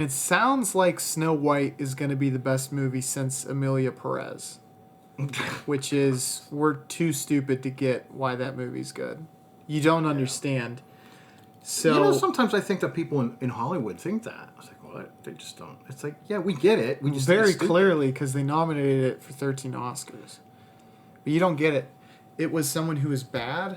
It sounds like Snow White is going to be the best movie since Emilia Perez, which is we're too stupid to get why that movie's good. You don't understand. So sometimes I think that people in Hollywood think that. I was like, what? They just don't. It's like, yeah, we get it. We just very clearly because they nominated it for 13 Oscars, but you don't get it. It was someone who was bad,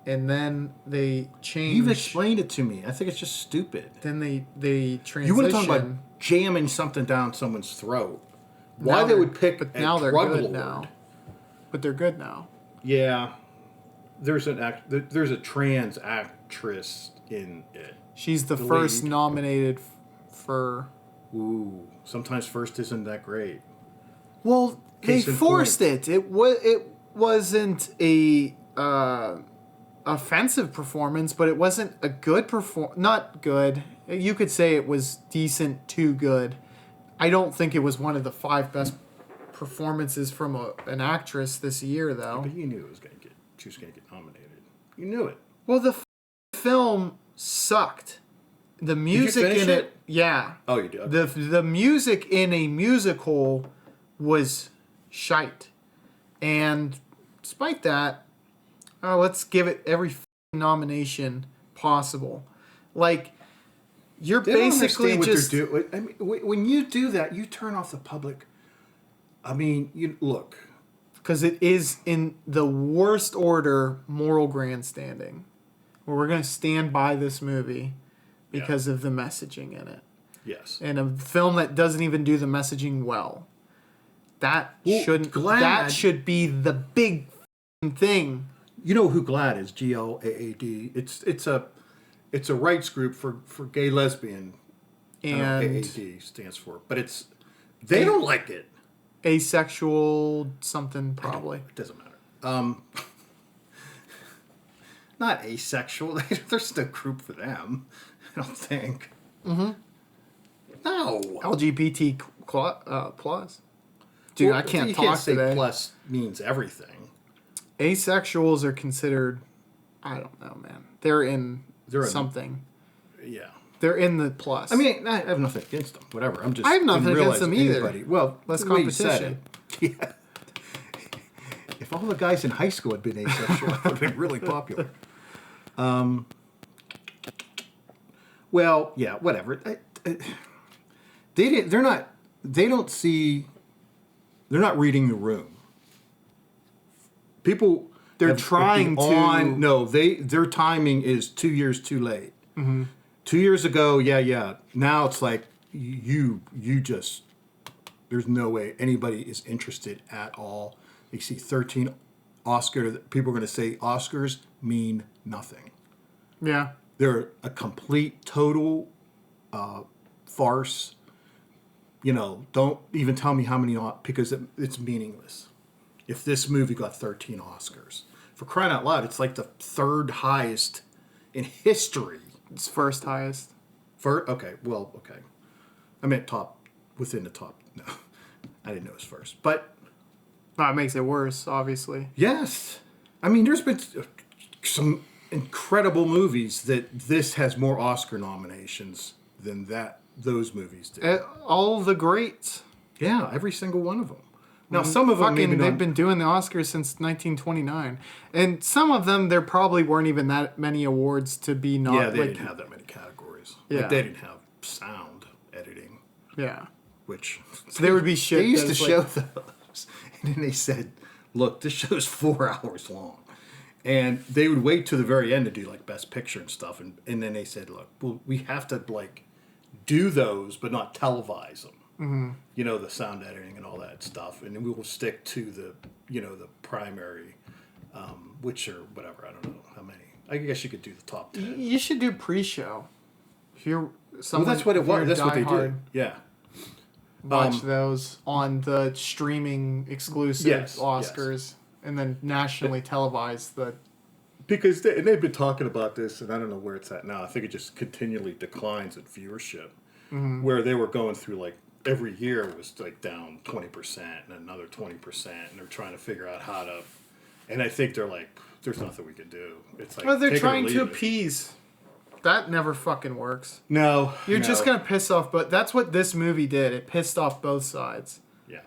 and then they changed. You've explained it to me. I think it's just stupid. Then they transition. You want to talk about jamming something down someone's throat? Why they would pick but a now they're drug good lord? now. But they're good now. Yeah, there's a trans actress in it. She's the first lead. nominated for. Ooh, sometimes first isn't that great. Well, Case they in forced point. it. It wasn't a offensive performance, but it wasn't a good Not good. You could say it was decent to good. I don't think it was one of the 5 best performances from an actress this year, though. But you knew she was going to get nominated. You knew it. Well, the film sucked. The music finish in it, yeah. Oh, you did. Okay. The music in a musical was shite, and despite that, let's give it every nomination possible. Like you're They don't basically understand what just they're doing. I mean, when you do that, you turn off the public. I mean, you look. because it is in the worst order moral grandstanding, where we're going to stand by this movie because of the messaging in it. Yes. And a film that doesn't even do the messaging well. That should be the big thing. You know who GLAAD is? GLAAD. It's a rights group for gay lesbian. And AAD stands for, but they don't like it. Asexual something probably. It doesn't matter. Not asexual. There's no group for them. I don't think. Mm-hmm. No. LGBT plus. Dude, Well, I can't you talk can't say today. plus means everything. Asexuals are considered, I don't know, man. They're in something. Yeah. They're in the plus. I mean, I have nothing against them. Whatever. I'm just. I have nothing didn't against them realize either. anybody- Well, less the way you said competition. it. Yeah. If all the guys in high school had been asexual, it would have been really popular. Well, yeah, whatever. They're not reading the room. People. They're trying to. No, their timing is 2 years too late. Mm-hmm. 2 years ago, yeah. Now it's like you just. There's no way anybody is interested at all. You see 13 Oscar. People are going to say Oscars mean nothing. Yeah. They're a complete, total farce. You know, don't even tell me how many, because it's meaningless. If this movie got 13 Oscars. For crying out loud, it's like the 3rd highest in history. It's first highest. Okay. I meant within the top. No, I didn't know it was first. But No, it makes it worse, obviously. yes. I mean, there's been some incredible movies that this has more Oscar nominations than those movies did. All the greats. Yeah, every single one of them. Now, some of them maybe they've been doing the Oscars since 1929, and some of them there probably weren't even that many awards to be not. Yeah, they didn't have that many categories. Yeah. Like, they didn't have sound editing, Yeah. which So there would be shit. they used to that's show those, and then they said, "Look, this show's 4 hours long," and they would wait to the very end to do like Best Picture and stuff, and then they said, "Look, well, we have to like do those, but not televise them." Mm-hmm. You know, the sound editing and all that stuff, and then we will stick to the the primary, which are whatever, I don't know how many. I guess you could do the top 10. You should do pre-show. If you're Well, someone, that's what it if you're was. That's what they diehard, did. Yeah. Watch those on the streaming exclusive Yes, Oscars, and then nationally televise the. Because they've been talking about this, and I don't know where it's at now. I think it just continually declines in viewership. Mm-hmm. Where they were going through, like, every year was, like, down 20% and another 20%, and they're trying to figure out how to... And I think they're like, there's nothing we can do. It's like, Well, they're take it or trying leave to it. appease. That never fucking works. No. You're just going to piss off, but that's what this movie did. It pissed off both sides. Yeah.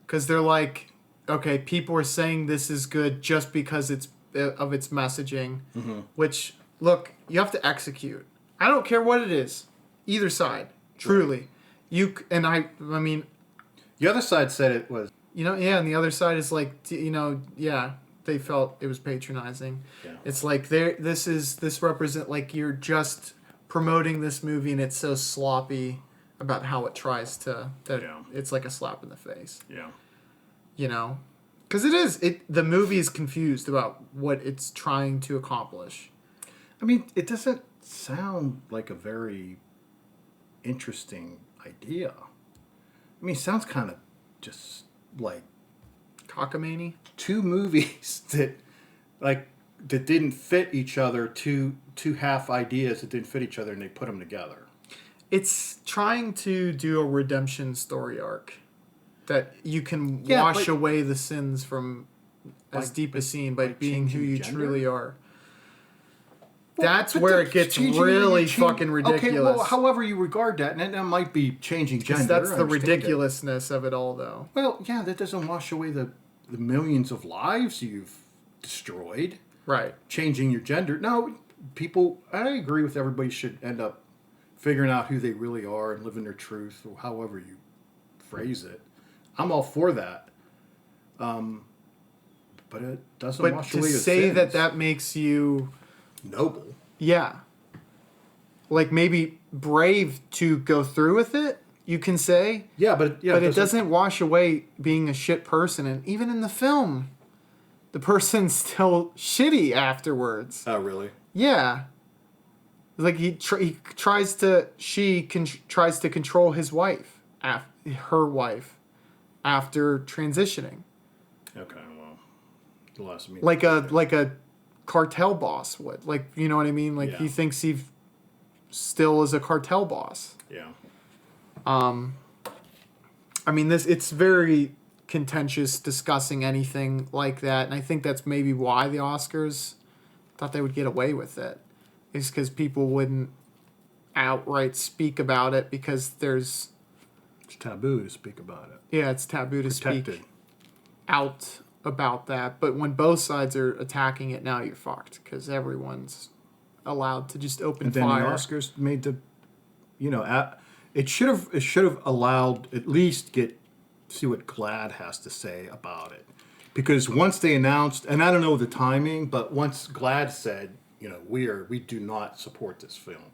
Because they're like, okay, people are saying this is good just because it's of its messaging. Mm-hmm. Which, look, you have to execute. I don't care what it is. Either side. Truly. Right. I mean... The other side said it was... and the other side is like, they felt it was patronizing. Yeah. It's like this represent like you're just promoting this movie and it's so sloppy about how it tries to it's like a slap in the face. Yeah. Because the movie is confused about what it's trying to accomplish. I mean, it doesn't sound like a very interesting idea. I mean, it sounds kind of just like cockamamie. Two movies that didn't fit each other, two half ideas that didn't fit each other, and they put them together. It's trying to do a redemption story arc that you can wash away the sins from as deep as seen by being who you truly are. That's where it gets really fucking ridiculous. Okay, well, however you regard that, and that might be changing gender. That's the ridiculousness of it all, though. Well, yeah, that doesn't wash away the millions of lives you've destroyed. Right. Changing your gender. No, people, I agree with everybody should end up figuring out who they really are and living their truth, or however you phrase it. I'm all for that. But it doesn't wash away the sins. But to say that makes you... noble. Yeah. Like maybe brave to go through with it, you can say. Yeah, but it doesn't wash away being a shit person. And even in the film, the person's still shitty afterwards. Oh, really? Yeah. Like he tries to control his wife, her wife, after transitioning. Okay, well, the last meeting. Like a cartel boss would. Like, you know what I mean? Like he thinks he still is a cartel boss. Yeah. I mean, it's very contentious discussing anything like that, and I think that's maybe why the Oscars thought they would get away with it. Is because people wouldn't outright speak about it because it's taboo to speak about it. Yeah, it's taboo to speak out about that. But when both sides are attacking it, now you're fucked because everyone's allowed to just open fire. And then the Oscars made it should have allowed at least see what GLAAD has to say about it, because once they announced, and I don't know the timing, but once GLAAD said, we do not support this film,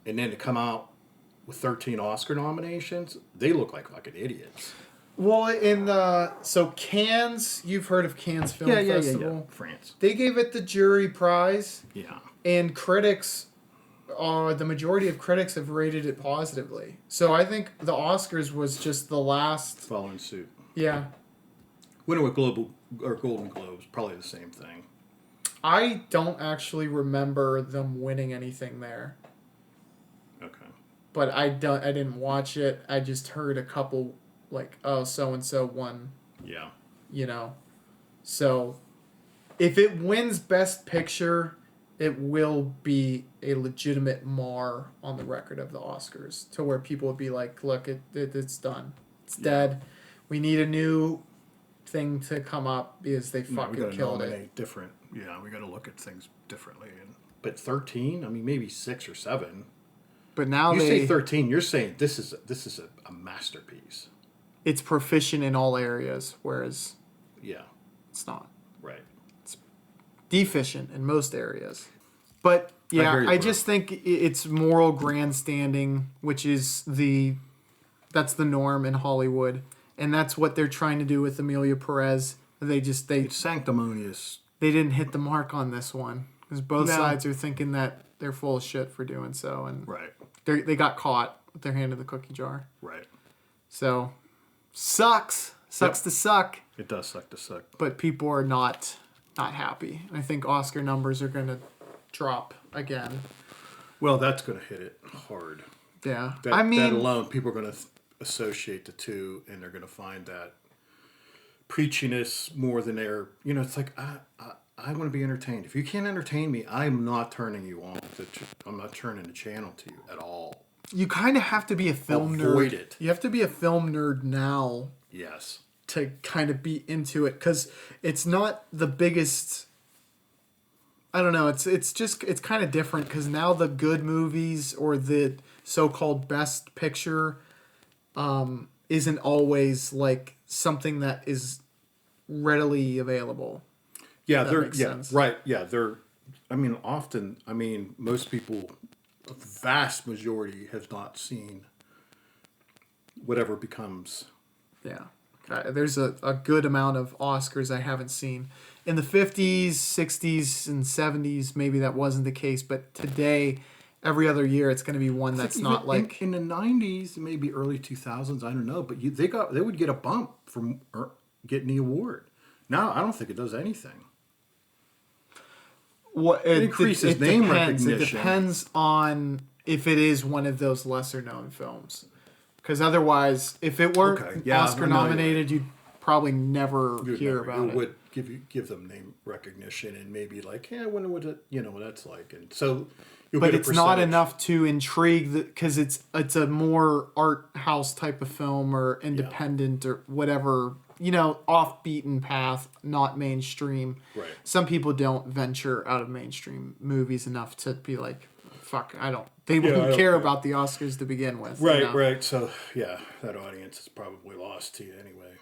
and then to come out with 13 Oscar nominations, they look like fucking idiots. Well, Cannes, you've heard of Cannes Film Festival? Yeah. France. They gave it the jury prize. Yeah. And critics, the majority of critics have rated it positively. So I think the Oscars was just the last... following suit. Yeah. Winner with Golden Globes, probably the same thing. I don't actually remember them winning anything there. Okay. But I didn't watch it. I just heard a couple... like, oh, so-and-so won. Yeah. So, if it wins Best Picture, it will be a legitimate mar on the record of the Oscars, to where people would be like, look, it's done. It's dead. We need a new thing to come up because they fucking killed it. Different. Yeah, we got to look at things differently. But 13? I mean, maybe 6 or 7. But now you say 13, you're saying this is a masterpiece. It's proficient in all areas, whereas it's not. Right. It's deficient in most areas. But I just think it's moral grandstanding, which is that's the norm in Hollywood, and that's what they're trying to do with Emilia Perez. It's sanctimonious. They didn't hit the mark on this one because both sides are thinking that they're full of shit for doing so, and they got caught with their hand in the cookie jar. Right. So. Sucks to suck. It does suck to suck. But people are not happy. And I think Oscar numbers are going to drop again. Well, that's going to hit it hard. Yeah. That alone, people are going to associate the two, and they're going to find that preachiness more than it's like, I I want to be entertained. If you can't entertain me, I'm not turning you on. I'm not turning the channel to you at all. You kind of have to be a film Avoid nerd. it. You have to be a film nerd now Yes. to kind of be into it, because it's not the biggest. I don't know. It's kind of different, because now the good movies or the so-called best picture isn't always like something that is readily available. Yeah, That makes sense. right. Yeah, they're. I mean, often. I mean, most people, a vast majority, have not seen whatever becomes. Yeah. There's a good amount of Oscars I haven't seen. In the 50s, 60s, and 70s, maybe that wasn't the case, but today, every other year, it's going to be one that's Even not like... in the '90s, maybe early 2000s. I don't know, but they would get a bump from getting the award. Now I don't think it does anything. It increases name depends. It recognition. depends on if it is one of those lesser-known films. Because otherwise, if it weren't Oscar nominated, you'd probably never hear about it. It would give them name recognition and maybe like, I wonder what what that's like, and so. But it's not enough to intrigue, because it's a more art house type of film, or independent, or whatever, off beaten path, not mainstream. Right. Some people don't venture out of mainstream movies enough to be like, fuck, they wouldn't care about the Oscars to begin with. Right, right. So, yeah, that audience is probably lost to you anyway.